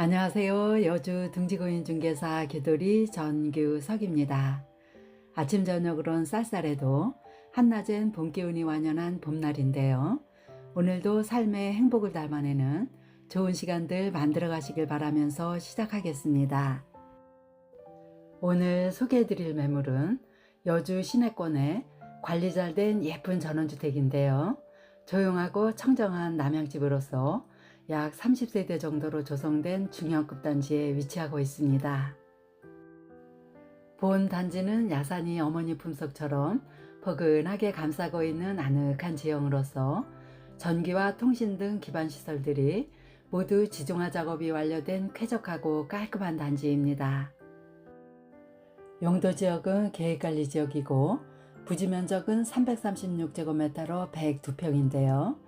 안녕하세요. 여주 등지고인중개사 기돌이 전규석입니다. 아침 저녁으론 쌀쌀해도 한낮엔 봄 기운이 완연한 봄날인데요. 오늘도 삶의 행복을 담아내는 좋은 시간들 만들어 가시길 바라면서 시작하겠습니다. 오늘 소개해 드릴 매물은 여주 시내권에 관리 잘 된 예쁜 전원주택인데요. 조용하고 청정한 남양집으로서 약 30세대 정도로 조성된 중형급 단지에 위치하고 있습니다. 본 단지는 야산이 어머니 품속처럼 포근하게 감싸고 있는 아늑한 지형으로서 전기와 통신 등 기반 시설들이 모두 지중화 작업이 완료된 쾌적하고 깔끔한 단지입니다. 용도 지역은 계획관리 지역이고 부지 면적은 336제곱미터로 102평인데요.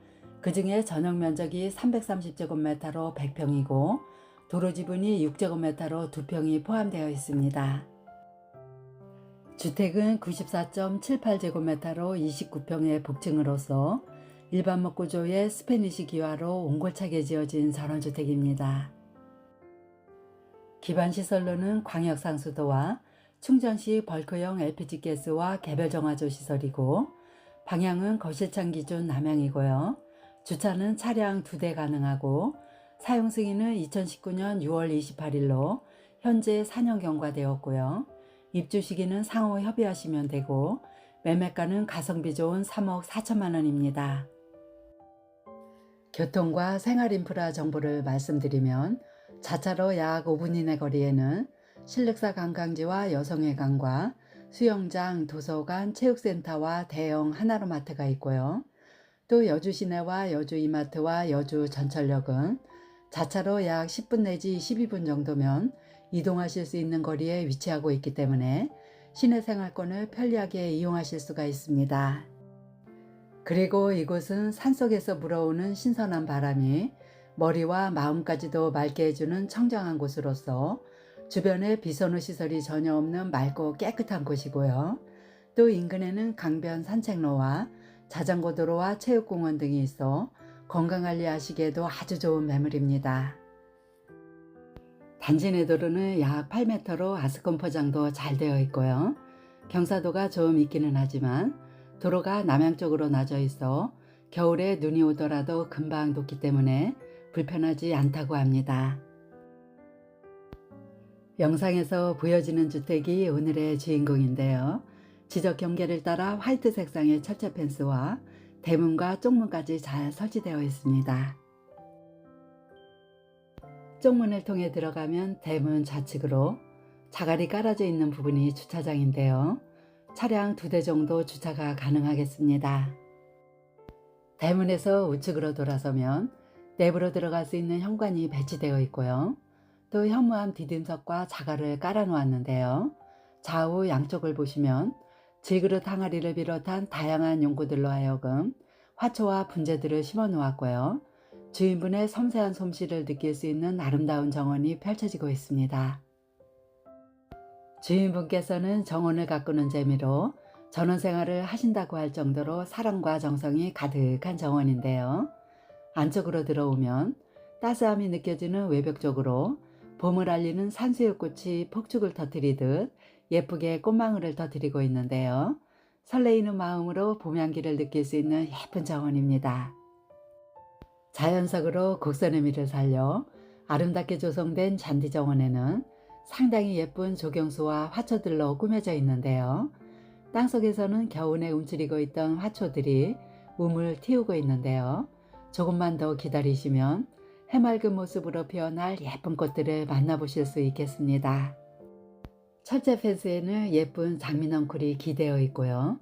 그 중에 전용 면적이 330제곱미터로 100평이고 도로 지분이 6제곱미터로 2평이 포함되어 있습니다. 주택은 94.78제곱미터로 29평의 복층으로서 일반목 구조의 스페니시 기와로 옹골차게 지어진 전원주택입니다. 기반 시설로는 광역상수도와 충전 시 벌크형 LPG 가스와 개별 정화조 시설이고 방향은 거실창 기준 남향이고요. 주차는 차량 2대 가능하고 사용 승인은 2019년 6월 28일로 현재 4년 경과되었고요. 입주 시기는 상호 협의하시면 되고 매매가는 가성비 좋은 3억 4천만 원입니다. 교통과 생활인프라 정보를 말씀드리면 자차로 약 5분 이내 거리에는 실륵사 관광지와 여성회관과 수영장, 도서관, 체육센터와 대형 하나로마트가 있고요. 또 여주 시내와 여주 이마트와 여주 전철역은 자차로 약 10분 내지 12분 정도면 이동하실 수 있는 거리에 위치하고 있기 때문에 시내 생활권을 편리하게 이용하실 수가 있습니다. 그리고 이곳은 산속에서 불어오는 신선한 바람이 머리와 마음까지도 맑게 해주는 청정한 곳으로서 주변에 비선호 시설이 전혀 없는 맑고 깨끗한 곳이고요. 또 인근에는 강변 산책로와 자전거 도로와 체육공원 등이 있어 건강관리하시기에도 아주 좋은 매물입니다. 단지 내 도로는 약 8m로 아스콘 포장도 잘 되어 있고요. 경사도가 좀 있기는 하지만 도로가 남향 쪽으로 나져 있어 겨울에 눈이 오더라도 금방 녹기 때문에 불편하지 않다고 합니다. 영상에서 보여지는 주택이 오늘의 주인공인데요. 지적 경계를 따라 화이트 색상의 철제 펜스와 대문과 쪽문까지 잘 설치되어 있습니다. 쪽문을 통해 들어가면 대문 좌측으로 자갈이 깔아져 있는 부분이 주차장인데요. 차량 2대 정도 주차가 가능하겠습니다. 대문에서 우측으로 돌아서면 내부로 들어갈 수 있는 현관이 배치되어 있고요. 또 현무암 디딤석과 자갈을 깔아 놓았는데요. 좌우 양쪽을 보시면 질그릇 항아리를 비롯한 다양한 용구들로 하여금 화초와 분재들을 심어 놓았고요. 주인분의 섬세한 솜씨를 느낄 수 있는 아름다운 정원이 펼쳐지고 있습니다. 주인분께서는 정원을 가꾸는 재미로 전원생활을 하신다고 할 정도로 사랑과 정성이 가득한 정원인데요. 안쪽으로 들어오면 따스함이 느껴지는 외벽 쪽으로 봄을 알리는 산수유꽃이 폭죽을 터뜨리듯 예쁘게 꽃망울을 터뜨리고 있는데요. 설레이는 마음으로 봄 향기를 느낄 수 있는 예쁜 정원입니다. 자연석으로 곡선의 미를 살려 아름답게 조성된 잔디 정원에는 상당히 예쁜 조경수와 화초들로 꾸며져 있는데요. 땅속에서는 겨우내 움츠리고 있던 화초들이 움을 틔우고 있는데요. 조금만 더 기다리시면 해맑은 모습으로 피어날 예쁜 꽃들을 만나보실 수 있겠습니다. 철제 펜스에는 예쁜 장미넝쿨이 기대어 있고요.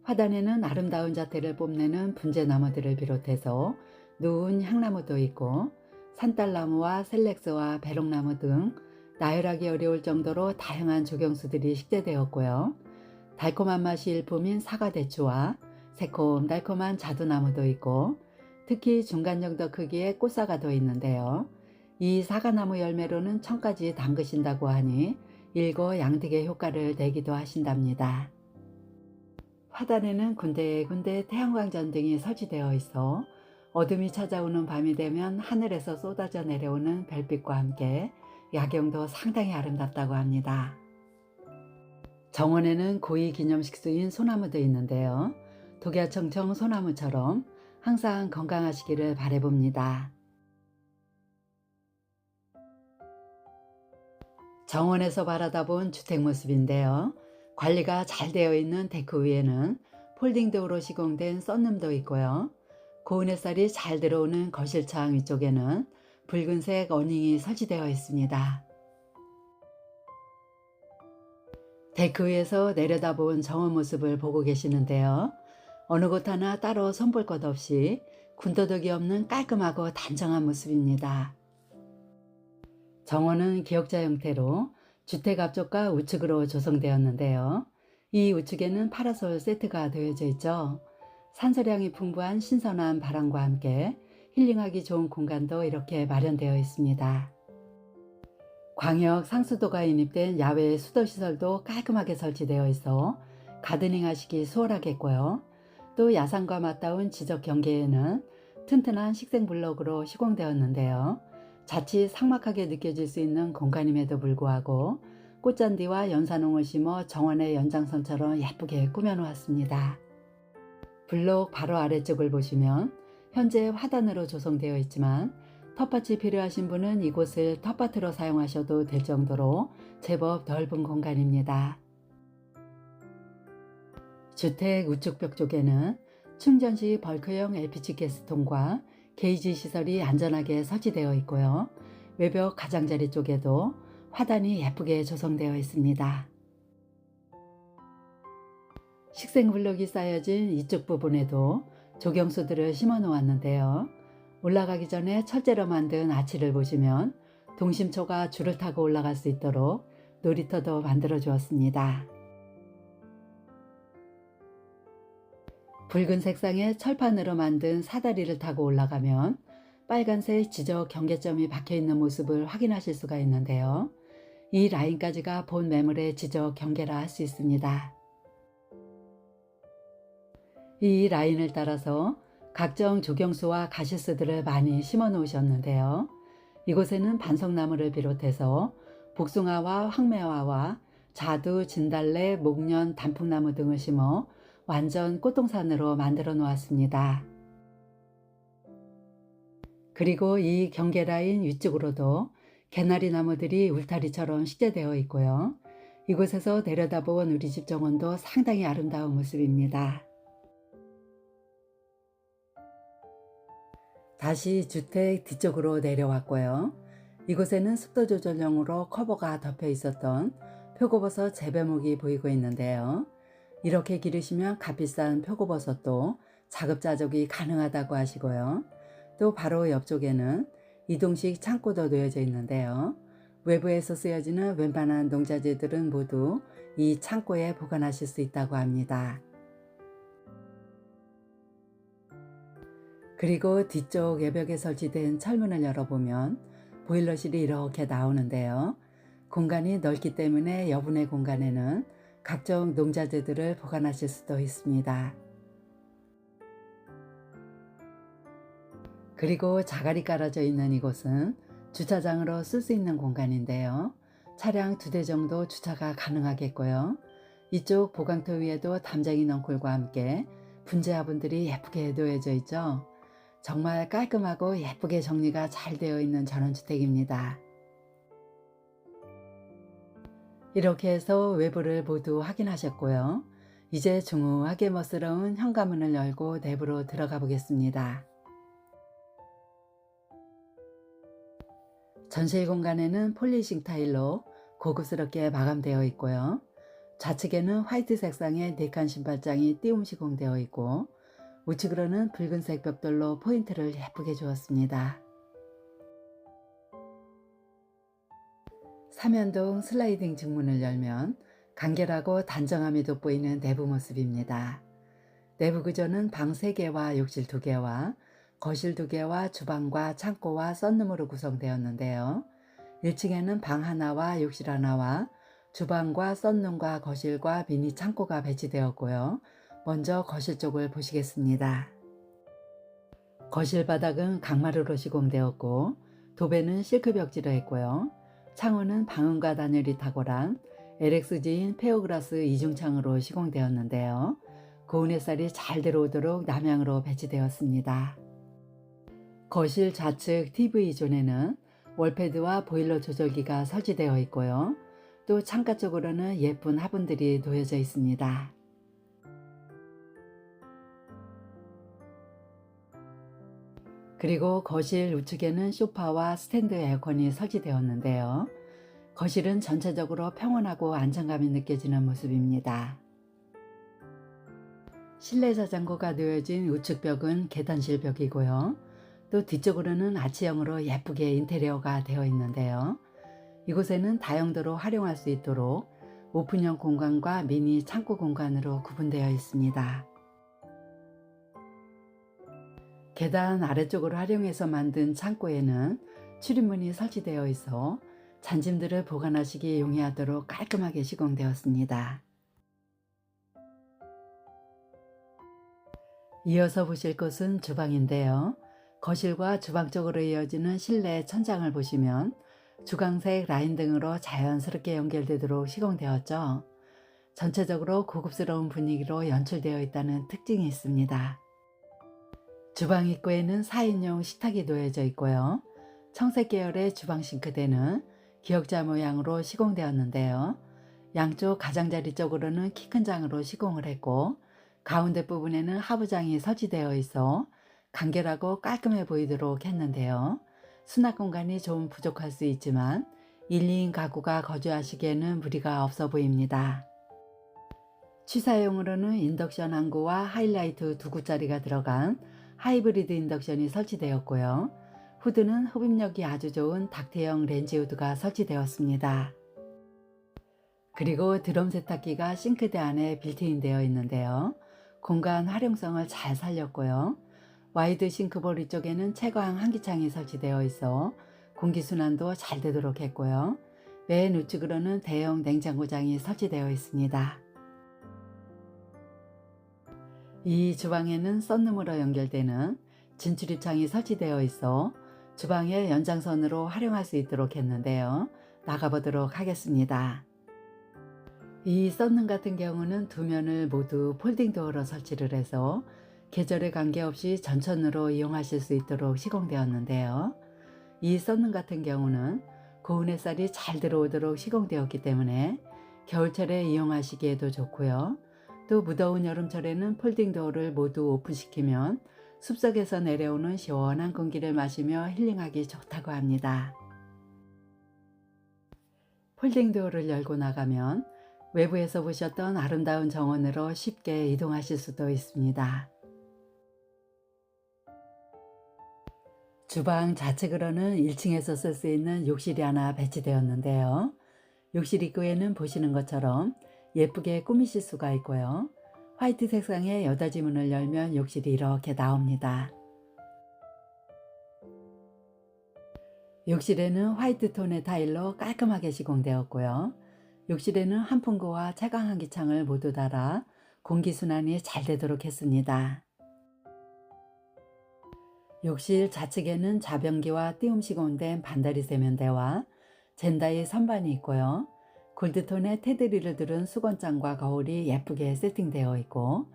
화단에는 아름다운 자태를 뽐내는 분재나무들을 비롯해서 누운 향나무도 있고 산딸나무와 셀렉스와 배롱나무 등 나열하기 어려울 정도로 다양한 조경수들이 식재되었고요. 달콤한 맛이 일품인 사과대추와 새콤달콤한 자두나무도 있고 특히 중간 정도 크기의 꽃사과도 있는데요. 이 사과나무 열매로는 청까지 담그신다고 하니 일거양득의 효과를 내기도 하신답니다. 화단에는 군데군데 태양광 전등이 설치되어 있어 어둠이 찾아오는 밤이 되면 하늘에서 쏟아져 내려오는 별빛과 함께 야경도 상당히 아름답다고 합니다. 정원에는 고위 기념식수인 소나무도 있는데요. 독야청청 소나무처럼 항상 건강하시기를 바라봅니다. 정원에서 바라다 본 주택 모습인데요. 관리가 잘 되어 있는 데크 위에는 폴딩도어로 시공된 썬룸도 있고요. 고운 햇살이 잘 들어오는 거실창 위쪽에는 붉은색 어닝이 설치되어 있습니다. 데크 위에서 내려다본 정원 모습을 보고 계시는데요. 어느 곳 하나 따로 손볼 것 없이 군더더기 없는 깔끔하고 단정한 모습입니다. 정원은 기역자 형태로 주택 앞쪽과 우측으로 조성되었는데요. 이 우측에는 파라솔 세트가 되어져 있죠. 산소량이 풍부한 신선한 바람과 함께 힐링하기 좋은 공간도 이렇게 마련되어 있습니다. 광역 상수도가 인입된 야외 수도시설도 깔끔하게 설치되어 있어 가드닝 하시기 수월하겠고요. 또 야산과 맞닿은 지적 경계에는 튼튼한 식생블럭으로 시공되었는데요. 자칫 삭막하게 느껴질 수 있는 공간임에도 불구하고 꽃잔디와 연산홍을 심어 정원의 연장선처럼 예쁘게 꾸며 놓았습니다. 블록 바로 아래쪽을 보시면 현재 화단으로 조성되어 있지만 텃밭이 필요하신 분은 이곳을 텃밭으로 사용하셔도 될 정도로 제법 넓은 공간입니다. 주택 우측 벽 쪽에는 충전 시 벌크형 LPG 가스통과 게이지 시설이 안전하게 설치되어 있고요. 외벽 가장자리 쪽에도 화단이 예쁘게 조성되어 있습니다. 식생블록이 쌓여진 이쪽 부분에도 조경수들을 심어 놓았는데요. 올라가기 전에 철제로 만든 아치를 보시면 동심초가 줄을 타고 올라갈 수 있도록 놀이터도 만들어 주었습니다. 붉은 색상의 철판으로 만든 사다리를 타고 올라가면 빨간색 지적 경계점이 박혀 있는 모습을 확인하실 수가 있는데요. 이 라인까지가 본 매물의 지적 경계라 할 수 있습니다. 이 라인을 따라서 각종 조경수와 가시스들을 많이 심어 놓으셨는데요. 이곳에는 반석나무를 비롯해서 복숭아와 황매화와 자두, 진달래, 목련, 단풍나무 등을 심어 완전 꽃동산으로 만들어 놓았습니다. 그리고 이 경계 라인 위쪽으로도 개나리 나무들이 울타리처럼 식재되어 있고요. 이곳에서 내려다본 우리 집 정원도 상당히 아름다운 모습입니다. 다시 주택 뒤쪽으로 내려왔고요. 이곳에는 습도 조절용으로 커버가 덮여 있었던 표고버섯 재배목이 보이고 있는데요. 이렇게 기르시면 값비싼 표고버섯도 자급자족이 가능하다고 하시고요. 또 바로 옆쪽에는 이동식 창고도 놓여져 있는데요. 외부에서 쓰여지는 웬만한 농자재들은 모두 이 창고에 보관하실 수 있다고 합니다. 그리고 뒤쪽 외벽에 설치된 철문을 열어보면 보일러실이 이렇게 나오는데요. 공간이 넓기 때문에 여분의 공간에는 각종 농자재들을 보관하실 수도 있습니다. 그리고 자갈이 깔아져 있는 이곳은 주차장으로 쓸 수 있는 공간인데요. 차량 2대 정도 주차가 가능하겠고요. 이쪽 보강토 위에도 담장이 넝쿨과 함께 분재 화분들이 예쁘게 놓여져 있죠. 정말 깔끔하고 예쁘게 정리가 잘 되어 있는 전원주택입니다. 이렇게 해서 외부를 모두 확인하셨고요. 이제 중후하게 멋스러운 현관문을 열고 내부로 들어가 보겠습니다. 전실 공간에는 폴리싱 타일로 고급스럽게 마감되어 있고요. 좌측에는 화이트 색상의 4칸 신발장이 띄움 시공되어 있고 우측으로는 붉은색 벽돌로 포인트를 예쁘게 주었습니다. 삼연동 슬라이딩 중문을 열면 간결하고 단정함이 돋보이는 내부 모습입니다. 내부 구조는 방 3개와 욕실 2개와 거실 2개와 주방과 창고와 썬룸으로 구성되었는데요. 1층에는 방 하나와 욕실 하나와 주방과 썬룸과 거실과 미니 창고가 배치되었고요. 먼저 거실 쪽을 보시겠습니다. 거실 바닥은 강마루로 시공되었고 도배는 실크 벽지로 했고요. 창호는 방음과 단열이 탁월한 LXG인 페어글라스 이중창으로 시공되었는데요. 고운 햇살이 잘 들어오도록 남향으로 배치되었습니다. 거실 좌측 TV 존에는 월패드와 보일러 조절기가 설치되어 있고요. 또 창가 쪽으로는 예쁜 화분들이 놓여져 있습니다. 그리고 거실 우측에는 소파와 스탠드 에어컨이 설치되었는데요. 거실은 전체적으로 평온하고 안정감이 느껴지는 모습입니다. 실내 저장고가 놓여진 우측 벽은 계단실 벽이고요. 또 뒤쪽으로는 아치형으로 예쁘게 인테리어가 되어 있는데요. 이곳에는 다용도로 활용할 수 있도록 오픈형 공간과 미니 창고 공간으로 구분되어 있습니다. 계단 아래쪽으로 활용해서 만든 창고에는 출입문이 설치되어 있어 잔짐들을 보관하시기 용이하도록 깔끔하게 시공되었습니다. 이어서 보실 곳은 주방인데요. 거실과 주방 쪽으로 이어지는 실내 천장을 보시면 주광색 라인 등으로 자연스럽게 연결되도록 시공되었죠. 전체적으로 고급스러운 분위기로 연출되어 있다는 특징이 있습니다. 주방 입구에는 4인용 식탁이 놓여져 있고요. 청색 계열의 주방 싱크대는 기역자 모양으로 시공되었는데요. 양쪽 가장자리 쪽으로는 키 큰 장으로 시공을 했고 가운데 부분에는 하부장이 설치되어 있어 간결하고 깔끔해 보이도록 했는데요. 수납 공간이 좀 부족할 수 있지만 1, 2인 가구가 거주하시기에는 무리가 없어 보입니다. 취사용으로는 인덕션 한 구와 하이라이트 2구짜리가 들어간 하이브리드 인덕션이 설치되었고요. 후드는 흡입력이 아주 좋은 닥트형 렌즈 후드가 설치되었습니다. 그리고 드럼 세탁기가 싱크대 안에 빌트인 되어 있는데요. 공간 활용성을 잘 살렸고요. 와이드 싱크볼 위쪽에는 채광 환기창이 설치되어 있어 공기순환도 잘 되도록 했고요. 맨 우측으로는 대형 냉장고장이 설치되어 있습니다. 이 주방에는 썬룸으로 연결되는 진출입창이 설치되어 있어 주방의 연장선으로 활용할 수 있도록 했는데요. 나가보도록 하겠습니다. 이 썬룸 같은 경우는 두 면을 모두 폴딩 도어로 설치를 해서 계절에 관계없이 전천으로 이용하실 수 있도록 시공되었는데요. 이 썬룸 같은 경우는 고운 햇살이 잘 들어오도록 시공되었기 때문에 겨울철에 이용하시기에도 좋고요. 또 무더운 여름철에는 폴딩 도어를 모두 오픈시키면 숲속에서 내려오는 시원한 공기를 마시며 힐링하기 좋다고 합니다. 폴딩 도어를 열고 나가면 외부에서 보셨던 아름다운 정원으로 쉽게 이동하실 수도 있습니다. 주방 좌측으로는 1층에서 쓸 수 있는 욕실이 하나 배치되었는데요. 욕실 입구에는 보시는 것처럼 예쁘게 꾸미실 수가 있고요. 화이트 색상의 여닫이 문을 열면 욕실이 이렇게 나옵니다. 욕실에는 화이트 톤의 타일로 깔끔하게 시공되었고요. 욕실에는 한풍구와 채광환기창을 모두 달아 공기순환이 잘 되도록 했습니다. 욕실 좌측에는 자변기와 띄움 시공된 반다리 세면대와 젠다이 선반이 있고요. 골드톤의 테두리를 두른 수건장과 거울이 예쁘게 세팅되어 있고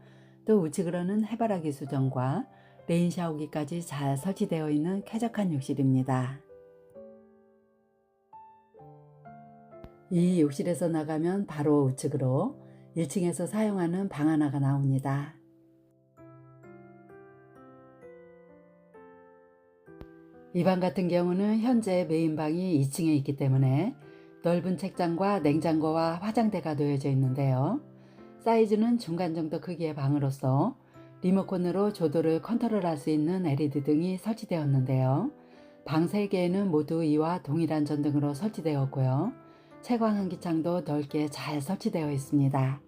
또 우측으로는 해바라기 수전과 레인 샤워기까지 잘 설치되어 있는 쾌적한 욕실입니다. 이 욕실에서 나가면 바로 우측으로 1층에서 사용하는 방 하나가 나옵니다. 이 방 같은 경우는 현재 메인방이 2층에 있기 때문에 넓은 책장과 냉장고와 화장대가 놓여져 있는데요. 사이즈는 중간 정도 크기의 방으로서 리모컨으로 조도를 컨트롤할 수 있는 LED 등이 설치되었는데요. 방 3개에는 모두 이와 동일한 전등으로 설치되었고요. 채광 환기창도 넓게 잘 설치되어 있습니다.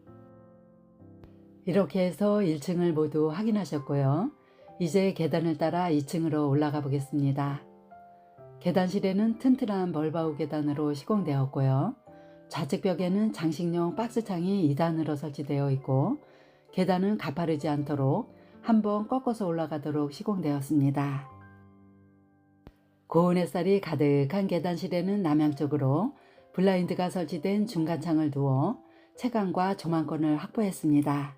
이렇게 해서 1층을 모두 확인하셨고요. 이제 계단을 따라 2층으로 올라가 보겠습니다. 계단실에는 튼튼한 멀바우 계단으로 시공되었고요. 좌측 벽에는 장식용 박스창이 2단으로 설치되어 있고 계단은 가파르지 않도록 한번 꺾어서 올라가도록 시공되었습니다. 고운 햇살이 가득한 계단실에는 남향쪽으로 블라인드가 설치된 중간창을 두어 채광과 조망권을 확보했습니다.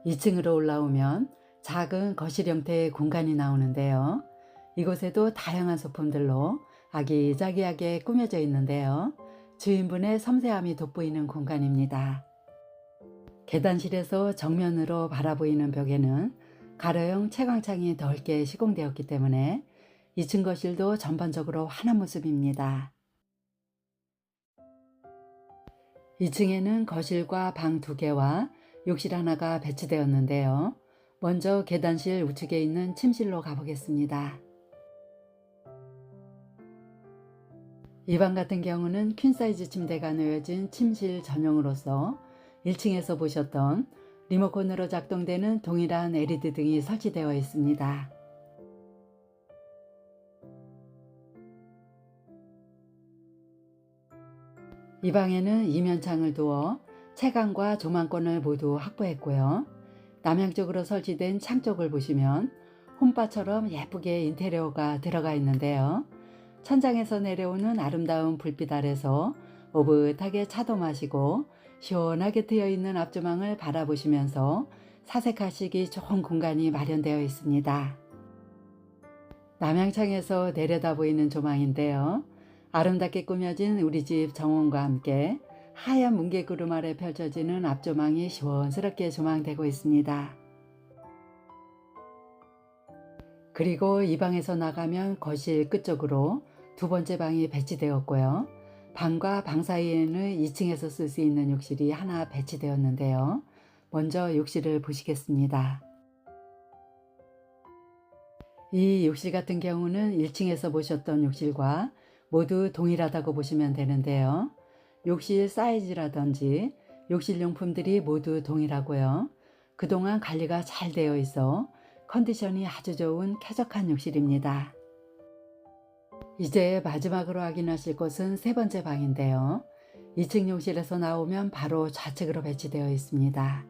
2층으로 올라오면 작은 거실 형태의 공간이 나오는데요. 이곳에도 다양한 소품들로 아기자기하게 꾸며져 있는데요. 주인분의 섬세함이 돋보이는 공간입니다. 계단실에서 정면으로 바라보이는 벽에는 가로형 채광창이 넓게 시공되었기 때문에 2층 거실도 전반적으로 환한 모습입니다. 2층에는 거실과 방 2개와 욕실 하나가 배치되었는데요. 먼저 계단실 우측에 있는 침실로 가보겠습니다. 이 방 같은 경우는 퀸사이즈 침대가 놓여진 침실 전용으로서 1층에서 보셨던 리모컨으로 작동되는 동일한 LED 등이 설치되어 있습니다. 이 방에는 이면창을 두어 채광과 조망권을 모두 확보했고요. 남향쪽으로 설치된 창 쪽을 보시면 홈바처럼 예쁘게 인테리어가 들어가 있는데요. 천장에서 내려오는 아름다운 불빛 아래서 오붓하게 차도 마시고 시원하게 트여있는 앞조망을 바라보시면서 사색하시기 좋은 공간이 마련되어 있습니다. 남향창에서 내려다 보이는 조망인데요. 아름답게 꾸며진 우리 집 정원과 함께 하얀 뭉게구름 아래 펼쳐지는 앞조망이 시원스럽게 조망되고 있습니다. 그리고 이 방에서 나가면 거실 끝쪽으로 두 번째 방이 배치되었고요. 방과 방 사이에는 2층에서 쓸 수 있는 욕실이 하나 배치되었는데요. 먼저 욕실을 보시겠습니다. 이 욕실 같은 경우는 1층에서 보셨던 욕실과 모두 동일하다고 보시면 되는데요. 욕실 사이즈라든지 욕실 용품들이 모두 동일하고요. 그동안 관리가 잘 되어 있어 컨디션이 아주 좋은 쾌적한 욕실입니다. 이제 마지막으로 확인하실 곳은 세 번째 방인데요. 2층 욕실에서 나오면 바로 좌측으로 배치되어 있습니다.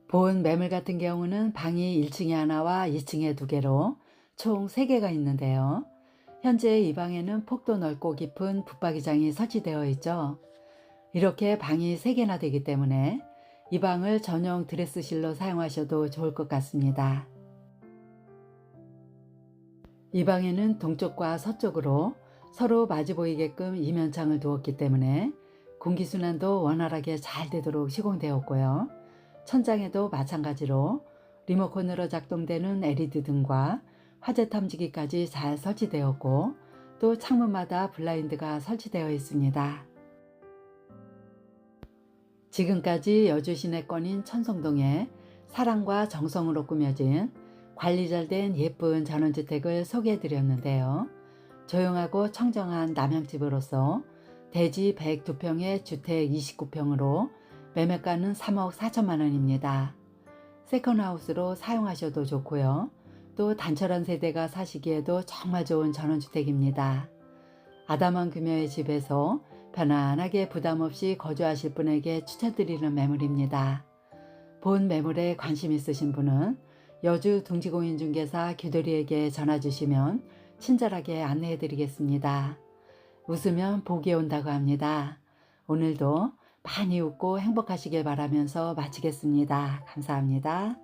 본 매물 같은 경우는 방이 1층에 하나와 2층에 2개로 총 3개가 있는데요. 현재 이 방에는 폭도 넓고 깊은 붙박이장이 설치되어 있죠. 이렇게 방이 3개나 되기 때문에 이 방을 전용 드레스실로 사용하셔도 좋을 것 같습니다. 이 방에는 동쪽과 서쪽으로 서로 마주 보이게끔 이면창을 두었기 때문에 공기순환도 원활하게 잘 되도록 시공되었고요. 천장에도 마찬가지로 리모컨으로 작동되는 LED 등과 화재 탐지기까지 잘 설치되었고 또 창문마다 블라인드가 설치되어 있습니다. 지금까지 여주 시내권인 천성동에 사랑과 정성으로 꾸며진 관리 잘 된 예쁜 전원주택을 소개해 드렸는데요. 조용하고 청정한 남향집으로서 대지 102평에 주택 29평으로 매매가는 3억 4천만 원입니다. 세컨하우스로 사용하셔도 좋고요. 또 단촐한 세대가 사시기에도 정말 좋은 전원주택입니다. 아담한 규모의 집에서 편안하게 부담없이 거주하실 분에게 추천드리는 매물입니다. 본 매물에 관심 있으신 분은 여주 둥지공인중개사 규돌이에게 전화 주시면 친절하게 안내해 드리겠습니다. 웃으면 복이 온다고 합니다. 오늘도 많이 웃고 행복하시길 바라면서 마치겠습니다. 감사합니다.